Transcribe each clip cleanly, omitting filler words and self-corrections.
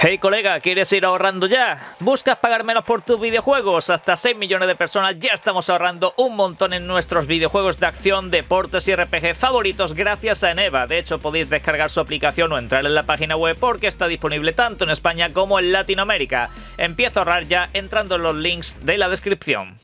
Hey colega, ¿quieres ir ahorrando ya? ¿Buscas pagar menos por tus videojuegos? Hasta 6 millones de personas ya estamos ahorrando un montón en nuestros videojuegos de acción, deportes y RPG favoritos gracias a Eneva. De hecho, podéis descargar su aplicación o entrar en la página web porque está disponible tanto en España como en Latinoamérica. Empieza a ahorrar ya entrando en los links de la descripción.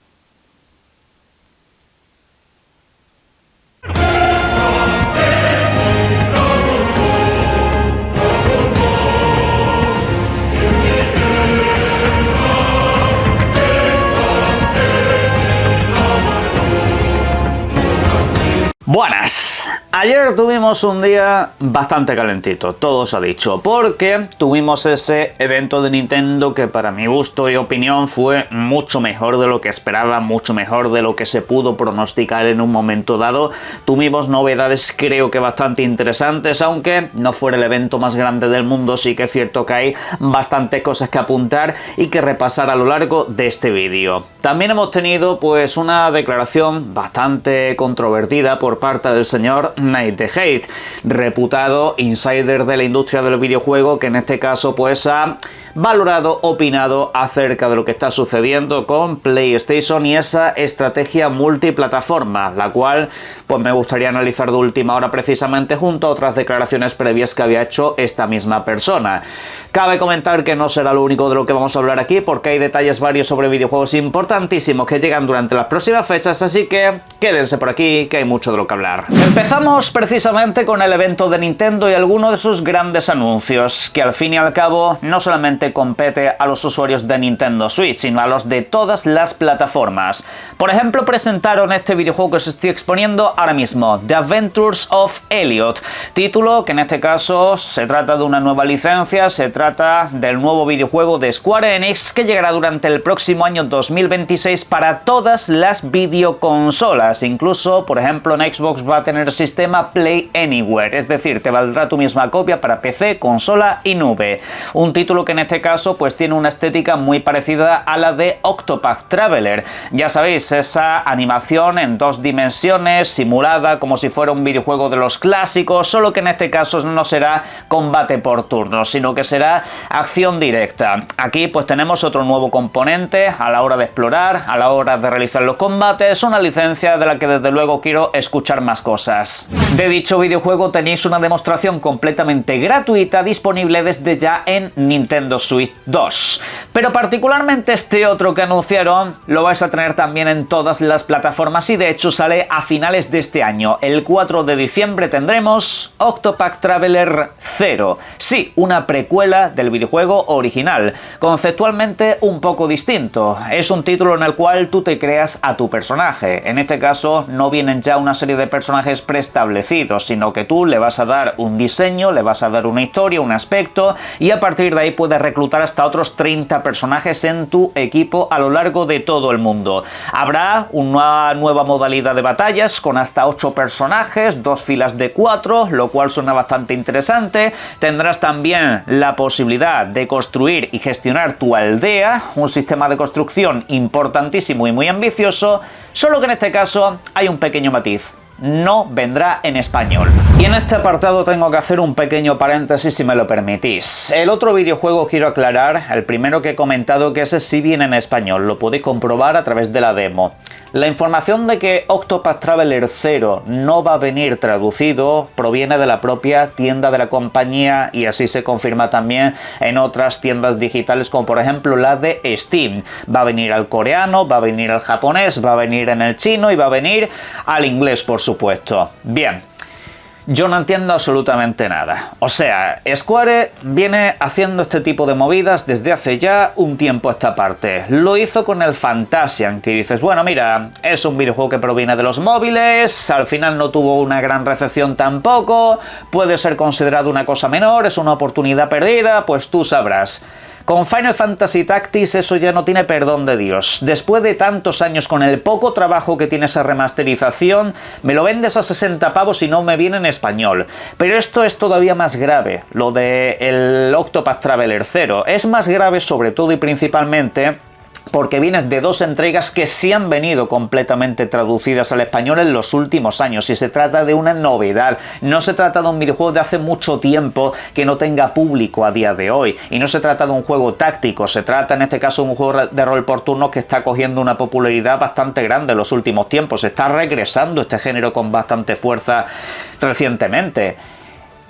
Buenas. Ayer tuvimos un día bastante calentito, todo se ha dicho, porque tuvimos ese evento de Nintendo que para mi gusto y opinión fue mucho mejor de lo que esperaba, mucho mejor de lo que se pudo pronosticar en un momento dado. Tuvimos novedades creo que bastante interesantes, aunque no fuera el evento más grande del mundo, sí que es cierto que hay bastantes cosas que apuntar y que repasar a lo largo de este vídeo. También hemos tenido pues una declaración bastante controvertida por parte del señor Nate the Hate, reputado insider de la industria del videojuego, que en este caso pues ha valorado, opinado acerca de lo que está sucediendo con PlayStation y esa estrategia multiplataforma, la cual pues me gustaría analizar de última hora precisamente junto a otras declaraciones previas que había hecho esta misma persona. Cabe comentar que no será lo único de lo que vamos a hablar aquí, porque hay detalles varios sobre videojuegos importantísimos que llegan durante las próximas fechas, así que quédense por aquí que hay mucho de lo que hablar. Empezamos precisamente con el evento de Nintendo y algunos de sus grandes anuncios, que al fin y al cabo no solamente compete a los usuarios de Nintendo Switch, sino a los de todas las plataformas. Por ejemplo, presentaron este videojuego que os estoy exponiendo ahora mismo, The Adventures of Elliot, título que en este caso se trata de una nueva licencia, se trata del nuevo videojuego de Square Enix que llegará durante el próximo año 2026 para todas las videoconsolas, incluso por ejemplo en Xbox va a tener sistema Play Anywhere, es decir, te valdrá tu misma copia para PC, consola y nube. Un título que en este caso pues tiene una estética muy parecida a la de Octopath Traveler. Ya sabéis, esa animación en 2 dimensiones, simulada como si fuera un videojuego de los clásicos, solo que en este caso no será combate por turnos, sino que será acción directa. Aquí pues tenemos otro nuevo componente a la hora de explorar, a la hora de realizar los combates, una licencia de la que desde luego quiero escuchar más cosas. De dicho videojuego tenéis una demostración completamente gratuita disponible desde ya en Nintendo Switch 2. Pero particularmente este otro que anunciaron lo vais a tener también en todas las plataformas y de hecho sale a finales de este año. El 4 de diciembre tendremos Octopath Traveler 0. Sí, una precuela del videojuego original, conceptualmente un poco distinto. Es un título en el cual tú te creas a tu personaje. En este caso no vienen ya una serie de personajes preestablecidos, sino que tú le vas a dar un diseño, le vas a dar una historia, un aspecto y a partir de ahí puedes reclutar hasta otros 30 personajes en tu equipo a lo largo de todo el mundo. Habrá una nueva modalidad de batallas con hasta 8 personajes, 2 filas de 4, lo cual suena bastante interesante. Tendrás también la posibilidad de construir y gestionar tu aldea, un sistema de construcción importantísimo y muy ambicioso, solo que en este caso hay un pequeño matiz. No vendrá en español. Y en este apartado tengo que hacer un pequeño paréntesis si me lo permitís. El otro videojuego quiero aclarar, el primero que he comentado, que ese sí viene en español, lo podéis comprobar a través de la demo. La información de que Octopath Traveler 0 no va a venir traducido proviene de la propia tienda de la compañía y así se confirma también en otras tiendas digitales como por ejemplo la de Steam. Va a venir al coreano, va a venir al japonés, va a venir en el chino y va a venir al inglés por supuesto. Bien. Yo no entiendo absolutamente nada. O sea, Square viene haciendo este tipo de movidas desde hace ya un tiempo a esta parte. Lo hizo con el Fantasian, que dices, bueno, mira, es un videojuego que proviene de los móviles, al final no tuvo una gran recepción tampoco, puede ser considerado una cosa menor, es una oportunidad perdida, pues tú sabrás. Con Final Fantasy Tactics eso ya no tiene perdón de Dios. Después de tantos años, con el poco trabajo que tiene esa remasterización, me lo vendes a 60 pavos y no me viene en español. Pero esto es todavía más grave, lo de el Octopath Traveler 0. Es más grave sobre todo y principalmente porque vienes de dos entregas que sí han venido completamente traducidas al español en los últimos años y se trata de una novedad. No se trata de un videojuego de hace mucho tiempo que no tenga público a día de hoy y no se trata de un juego táctico, se trata en este caso de un juego de rol por turnos que está cogiendo una popularidad bastante grande en los últimos tiempos. Está regresando este género con bastante fuerza recientemente.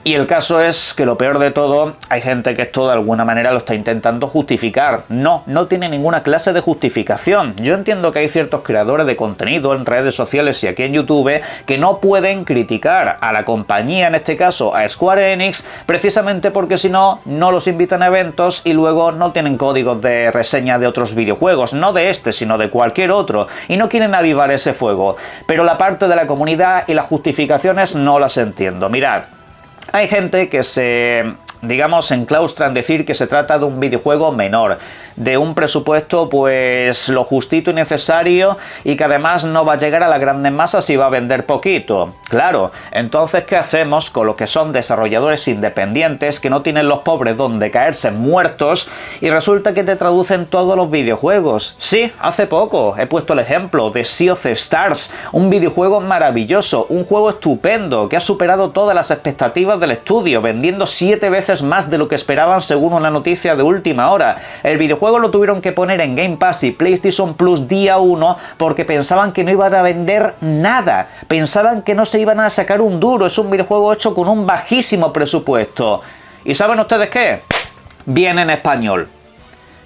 Y el caso es que lo peor de todo, hay gente que esto de alguna manera lo está intentando justificar. No tiene ninguna clase de justificación. Yo entiendo que hay ciertos creadores de contenido en redes sociales y aquí en YouTube que no pueden criticar a la compañía, en este caso a Square Enix, precisamente porque si no, no los invitan a eventos y luego no tienen códigos de reseña de otros videojuegos, no de este, sino de cualquier otro, y no quieren avivar ese fuego. Pero la parte de la comunidad y las justificaciones no las entiendo. Mirad. Hay gente que se, digamos, enclaustra en decir que se trata de un videojuego menor, de un presupuesto pues lo justito y necesario y que además no va a llegar a las grandes masas y va a vender poquito. Claro, entonces ¿qué hacemos con los que son desarrolladores independientes que no tienen los pobres donde caerse muertos y resulta que te traducen todos los videojuegos? Sí, hace poco he puesto el ejemplo de Sea of Stars, un videojuego maravilloso, un juego estupendo que ha superado todas las expectativas del estudio, vendiendo 7 veces más de lo que esperaban según una noticia de última hora. El videojuego lo tuvieron que poner en Game Pass y PlayStation Plus día 1 porque pensaban que no iban a vender nada, pensaban que no se iban a sacar un duro. Es un videojuego hecho con un bajísimo presupuesto. ¿Y saben ustedes qué? Viene en español.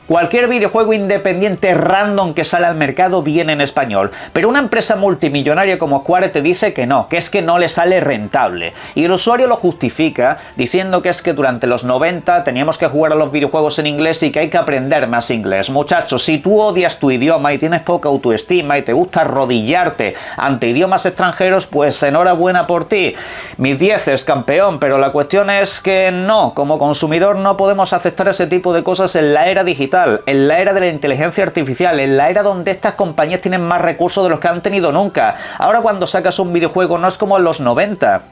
Cualquier videojuego independiente random que sale al mercado viene en español, pero una empresa multimillonaria como Square te dice que no, que es que no le sale rentable. Y el usuario lo justifica diciendo que es que durante los 90 teníamos que jugar a los videojuegos en inglés y que hay que aprender más inglés. Muchachos, si tú odias tu idioma y tienes poca autoestima y te gusta arrodillarte ante idiomas extranjeros, pues enhorabuena por ti. Mis 10 es campeón, pero la cuestión es que no, como consumidor no podemos aceptar ese tipo de cosas en la era digital. En la era de la inteligencia artificial, en la era donde estas compañías tienen más recursos de los que han tenido nunca. Ahora cuando sacas un videojuego no es como en los 90,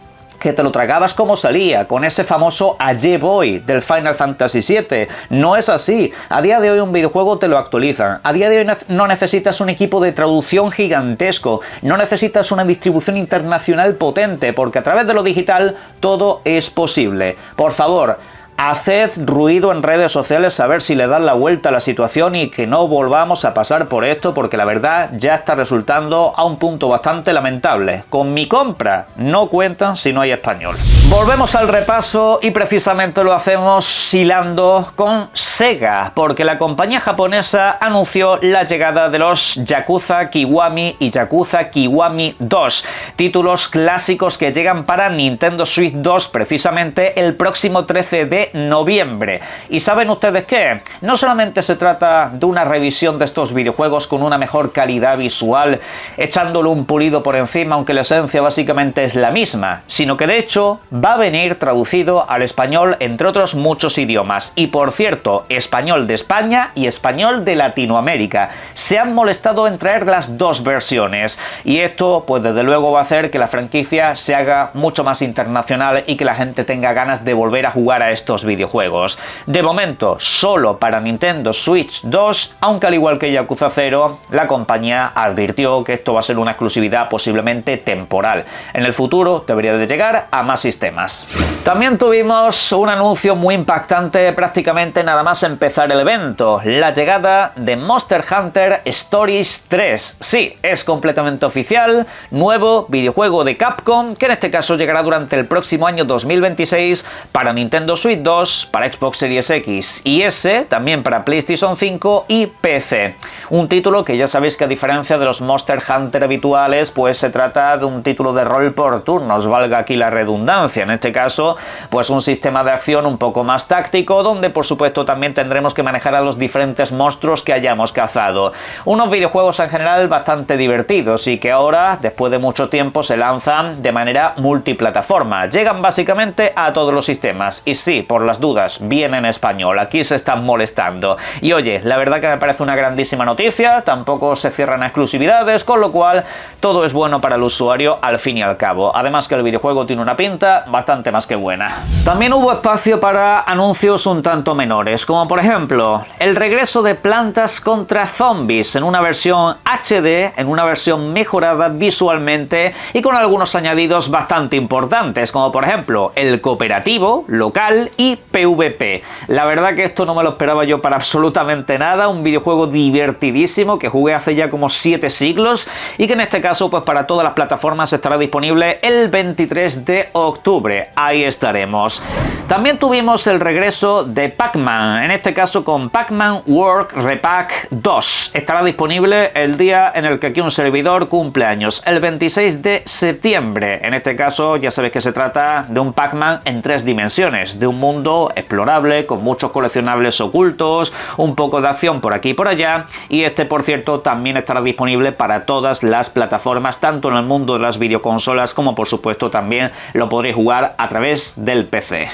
que te lo tragabas como salía, con ese famoso AJ Boy del Final Fantasy VII. No es así. A día de hoy un videojuego te lo actualizan. A día de hoy no necesitas un equipo de traducción gigantesco, no necesitas una distribución internacional potente, porque a través de lo digital todo es posible. Por favor, haced ruido en redes sociales a ver si le dan la vuelta a la situación y que no volvamos a pasar por esto, porque la verdad ya está resultando a un punto bastante lamentable. Con mi compra no cuentan si no hay español. Volvemos al repaso y precisamente lo hacemos hilando con Sega, porque la compañía japonesa anunció la llegada de los Yakuza Kiwami y Yakuza Kiwami 2, títulos clásicos que llegan para Nintendo Switch 2 precisamente el próximo 13 de noviembre. ¿Y saben ustedes qué? No solamente se trata de una revisión de estos videojuegos con una mejor calidad visual, echándole un pulido por encima, aunque la esencia básicamente es la misma, sino que de hecho va a venir traducido al español entre otros muchos idiomas. Y por cierto, español de España y español de Latinoamérica. Se han molestado en traer las dos versiones y esto pues desde luego va a hacer que la franquicia se haga mucho más internacional y que la gente tenga ganas de volver a jugar a estos videojuegos. De momento solo para Nintendo Switch 2, aunque al igual que Yakuza 0, la compañía advirtió que esto va a ser una exclusividad posiblemente temporal. En el futuro debería de llegar a más sistemas. También tuvimos un anuncio muy impactante prácticamente nada más empezar el evento, la llegada de Monster Hunter Stories 3. Sí, es completamente oficial, nuevo videojuego de Capcom que en este caso llegará durante el próximo año 2026 para Nintendo Switch 2, para Xbox Series X y S, también para PlayStation 5 y PC. Un título que ya sabéis que a diferencia de los Monster Hunter habituales, pues se trata de un título de rol por turnos, valga aquí la redundancia. En este caso, pues un sistema de acción un poco más táctico, donde por supuesto también tendremos que manejar a los diferentes monstruos que hayamos cazado. Unos videojuegos en general bastante divertidos y que ahora, después de mucho tiempo, se lanzan de manera multiplataforma. Llegan básicamente a todos los sistemas y sí, por las dudas, viene en español. Aquí se están molestando. Y oye, la verdad que me parece una grandísima noticia, tampoco se cierran exclusividades, con lo cual todo es bueno para el usuario al fin y al cabo. Además que el videojuego tiene una pinta está bastante más que buena. También hubo espacio para anuncios un tanto menores, como por ejemplo el regreso de Plantas contra Zombies en una versión HD, en una versión mejorada visualmente y con algunos añadidos bastante importantes, como por ejemplo el cooperativo, local y PvP. La verdad que esto no me lo esperaba yo para absolutamente nada, un videojuego divertidísimo que jugué hace ya como 7 siglos y que en este caso pues para todas las plataformas estará disponible el 23 de octubre. Ahí estaremos. También tuvimos el regreso de Pac-Man, en este caso con Pac-Man World Repack 2. Estará disponible el día en el que aquí un servidor cumple años, el 26 de septiembre. En este caso ya sabéis que se trata de un Pac-Man en 3 dimensiones, de un mundo explorable con muchos coleccionables ocultos, un poco de acción por aquí y por allá, y este por cierto también estará disponible para todas las plataformas, tanto en el mundo de las videoconsolas como por supuesto también lo podréis jugar a través del PC.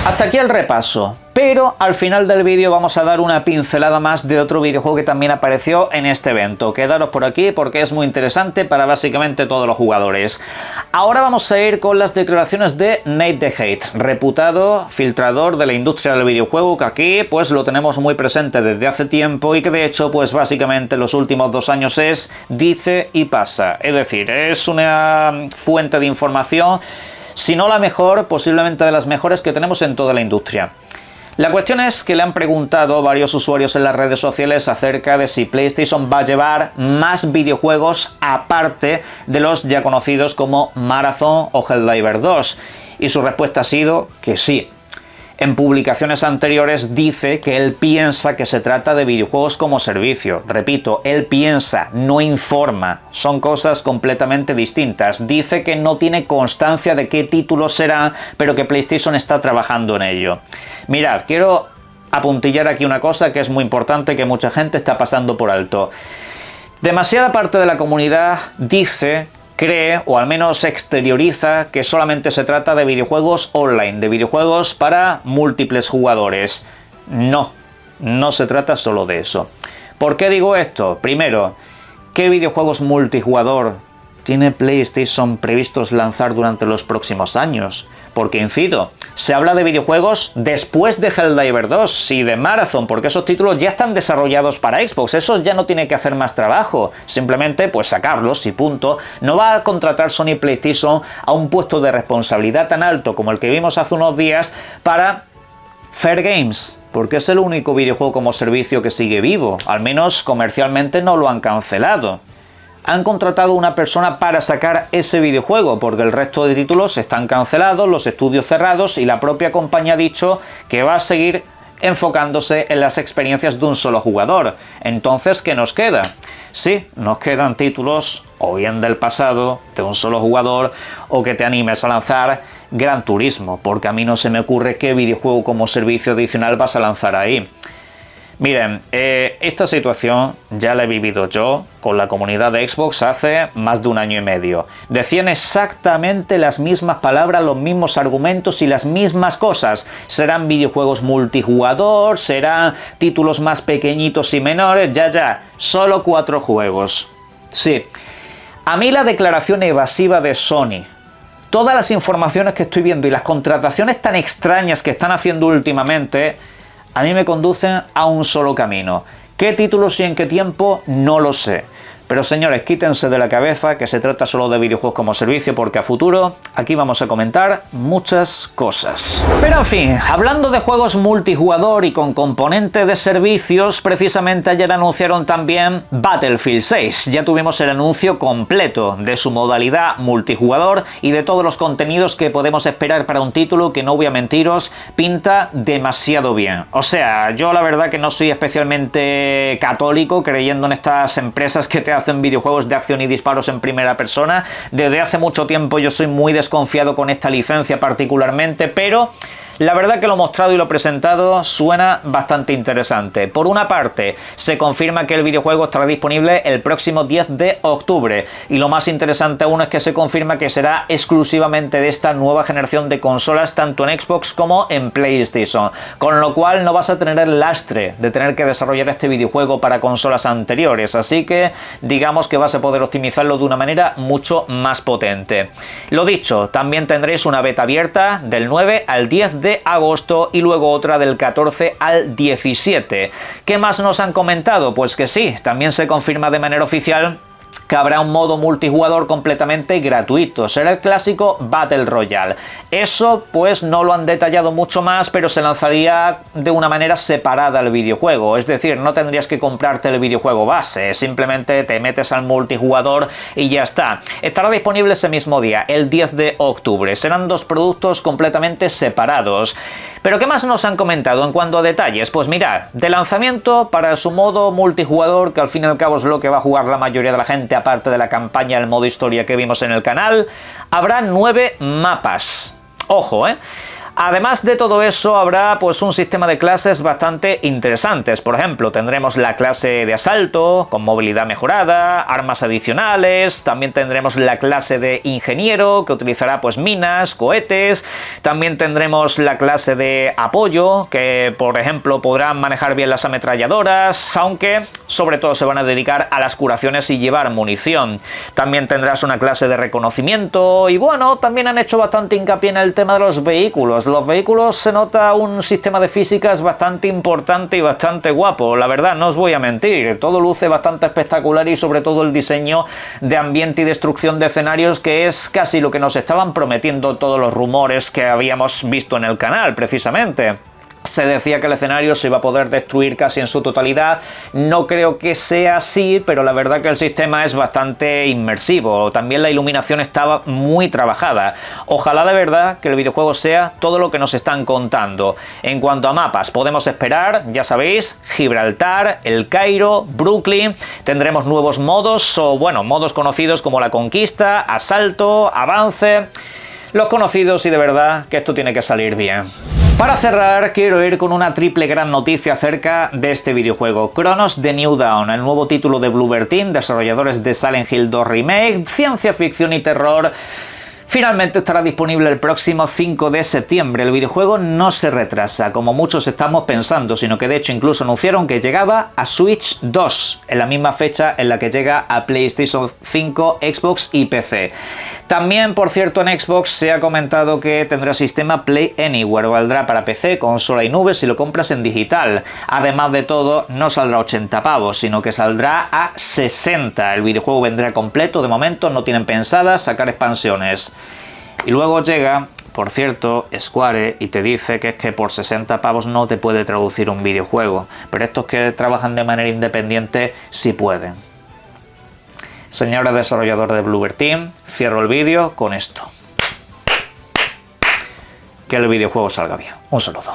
Hasta aquí el repaso, pero al final del vídeo vamos a dar una pincelada más de otro videojuego que también apareció en este evento. Quedaros por aquí porque es muy interesante para básicamente todos los jugadores. Ahora vamos a ir con las declaraciones de Nate the Hate, reputado filtrador de la industria del videojuego, que aquí pues lo tenemos muy presente desde hace tiempo y que de hecho pues básicamente los últimos 2 años es dice y pasa. Es decir, es una fuente de información, si no la mejor, posiblemente de las mejores que tenemos en toda la industria. La cuestión es que le han preguntado varios usuarios en las redes sociales acerca de si PlayStation va a llevar más videojuegos aparte de los ya conocidos como Marathon o Helldivers 2, y su respuesta ha sido que sí. En publicaciones anteriores dice que él piensa que se trata de videojuegos como servicio. Repito, él piensa, no informa. Son cosas completamente distintas. Dice que no tiene constancia de qué títulos será, pero que PlayStation está trabajando en ello. Mirad, quiero apuntillar aquí una cosa que es muy importante, que mucha gente está pasando por alto. Demasiada parte de la comunidad cree, o al menos exterioriza, que solamente se trata de videojuegos online, de videojuegos para múltiples jugadores. No, no se trata solo de eso. ¿Por qué digo esto? Primero, ¿qué videojuegos multijugador tiene PlayStation previstos lanzar durante los próximos años? Porque incido, se habla de videojuegos después de Helldivers 2 y de Marathon, porque esos títulos ya están desarrollados para Xbox, eso ya no tiene que hacer más trabajo, simplemente pues sacarlos y punto. No va a contratar Sony PlayStation a un puesto de responsabilidad tan alto como el que vimos hace unos días para Fair Games, porque es el único videojuego como servicio que sigue vivo, al menos comercialmente no lo han cancelado. Han contratado una persona para sacar ese videojuego, porque el resto de títulos están cancelados, los estudios cerrados y la propia compañía ha dicho que va a seguir enfocándose en las experiencias de un solo jugador. Entonces, ¿qué nos queda? Sí, nos quedan títulos o bien del pasado, de un solo jugador, o que te animes a lanzar Gran Turismo, porque a mí no se me ocurre qué videojuego como servicio adicional vas a lanzar ahí. Miren, esta situación ya la he vivido yo con la comunidad de Xbox hace más de 1 año y medio. Decían exactamente las mismas palabras, los mismos argumentos y las mismas cosas. Serán videojuegos multijugador, serán títulos más pequeñitos y menores, ya, solo 4 juegos. Sí, a mí la declaración evasiva de Sony, todas las informaciones que estoy viendo y las contrataciones tan extrañas que están haciendo últimamente, a mí me conducen a un solo camino. ¿Qué títulos y en qué tiempo? No lo sé. Pero señores, quítense de la cabeza que se trata solo de videojuegos como servicio, porque a futuro aquí vamos a comentar muchas cosas. Pero en fin, hablando de juegos multijugador y con componente de servicios, precisamente ayer anunciaron también Battlefield 6. Ya tuvimos el anuncio completo de su modalidad multijugador y de todos los contenidos que podemos esperar para un título que, no voy a mentiros, pinta demasiado bien. O sea, yo la verdad que no soy especialmente católico creyendo en estas empresas que te hacen videojuegos de acción y disparos en primera persona. Desde hace mucho tiempo yo soy muy desconfiado con esta licencia particularmente, pero La verdad que lo mostrado y lo presentado suena bastante interesante. Por una parte, se confirma que el videojuego estará disponible el próximo 10 de octubre. Y lo más interesante aún es que se confirma que será exclusivamente de esta nueva generación de consolas, tanto en Xbox como en PlayStation. Con lo cual no vas a tener el lastre de tener que desarrollar este videojuego para consolas anteriores. Así que digamos que vas a poder optimizarlo de una manera mucho más potente. Lo dicho, también tendréis una beta abierta del 9 al 10 de agosto y luego otra del 14 al 17. ¿Qué más nos han comentado? Pues que sí, también se confirma de manera oficial que habrá un modo multijugador completamente gratuito. Será el clásico Battle Royale. Eso pues no lo han detallado mucho más, pero se lanzaría de una manera separada al videojuego. Es decir, no tendrías que comprarte el videojuego base, simplemente te metes al multijugador y ya está. Estará disponible ese mismo día, el 10 de octubre. Serán dos productos completamente separados. ¿Pero qué más nos han comentado en cuanto a detalles? Pues mirad, de lanzamiento para su modo multijugador, que al fin y al cabo es lo que va a jugar la mayoría de la gente, aparte de la campaña, el modo historia que vimos en el canal, habrá 9 mapas. Ojo, Además de todo eso, habrá pues un sistema de clases bastante interesantes. Por ejemplo, tendremos la clase de asalto, con movilidad mejorada, armas adicionales, también tendremos la clase de ingeniero, que utilizará pues minas, cohetes, también tendremos la clase de apoyo, que por ejemplo podrán manejar bien las ametralladoras, aunque sobre todo se van a dedicar a las curaciones y llevar munición. También tendrás una clase de reconocimiento y bueno, también han hecho bastante hincapié en el tema de los vehículos. Los vehículos se nota un sistema de físicas bastante importante y bastante guapo, la verdad, no os voy a mentir, todo luce bastante espectacular y sobre todo el diseño de ambiente y destrucción de escenarios, que es casi lo que nos estaban prometiendo todos los rumores que habíamos visto en el canal, precisamente. Se decía que el escenario se iba a poder destruir casi en su totalidad. No creo que sea así, pero la verdad que el sistema es bastante inmersivo. También la iluminación estaba muy trabajada. Ojalá de verdad que el videojuego sea todo lo que nos están contando. En cuanto a mapas, podemos esperar, ya sabéis, Gibraltar, El Cairo, Brooklyn. Tendremos nuevos modos, o bueno, modos conocidos como la conquista, asalto, avance. Los conocidos, y de verdad que esto tiene que salir bien. Para cerrar, quiero ir con una triple gran noticia acerca de este videojuego. Chronos The New Dawn, el nuevo título de Bloober Team, desarrolladores de Silent Hill 2 Remake, ciencia ficción y terror. Finalmente estará disponible el próximo 5 de septiembre. El videojuego no se retrasa, como muchos estamos pensando, sino que de hecho incluso anunciaron que llegaba a Switch 2, en la misma fecha en la que llega a PlayStation 5, Xbox y PC. También, por cierto, en Xbox se ha comentado que tendrá sistema Play Anywhere, valdrá para PC, consola y nube si lo compras en digital. Además de todo, no saldrá a 80 pavos, sino que saldrá a 60. El videojuego vendrá completo, de momento no tienen pensada sacar expansiones. Y luego llega, por cierto, Square y te dice que es que por 60 pavos no te puede traducir un videojuego, pero estos que trabajan de manera independiente sí pueden. Señores desarrolladores de Bloober Team, cierro el vídeo con esto. Que el videojuego salga bien. Un saludo.